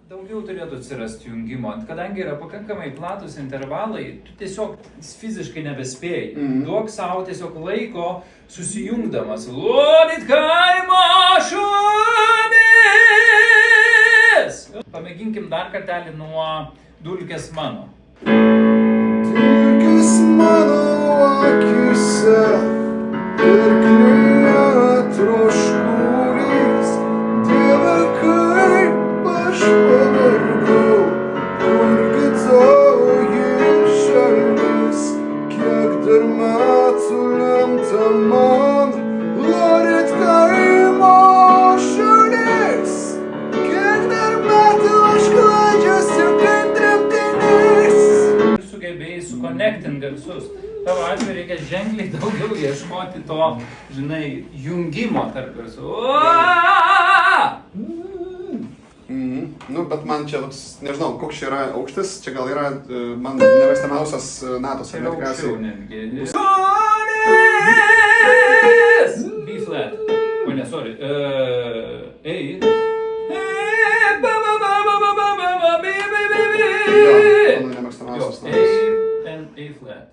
Daugiau turėtų atsirasti jungimo, kadangi yra pakankamai platus intervalai, tu tiesiog fiziškai nebespėjai. Duok savo tiesiog laiko susijungdamas. Lodyt kaimo šunis! Pamėginkim dar kartelį nuo Dulkės mano. Dulkės mano akise, pirkliuje troškulys, Dieve, kaip aš pavargau, kurgi toji šalis, kiek dar metų lemta man, lodyt kaimo šunis, kiek dar metų aš klaidžiuosi kaip tremtinys. Sugebėjai sukonektinti garsus. Tavo atveju reikia ženkliai daugiau ieškoti to, žinai, jungimo tarp garsų. Nu, bet man čia toks, nežinau, koks čia yra aukštis, čia gal yra man nemėgstamiausias natos. Čia yra aukščiau netgi. B flat. O ne, sorry. A. Jo, mano nemėgstamiausias natos. A and A flat.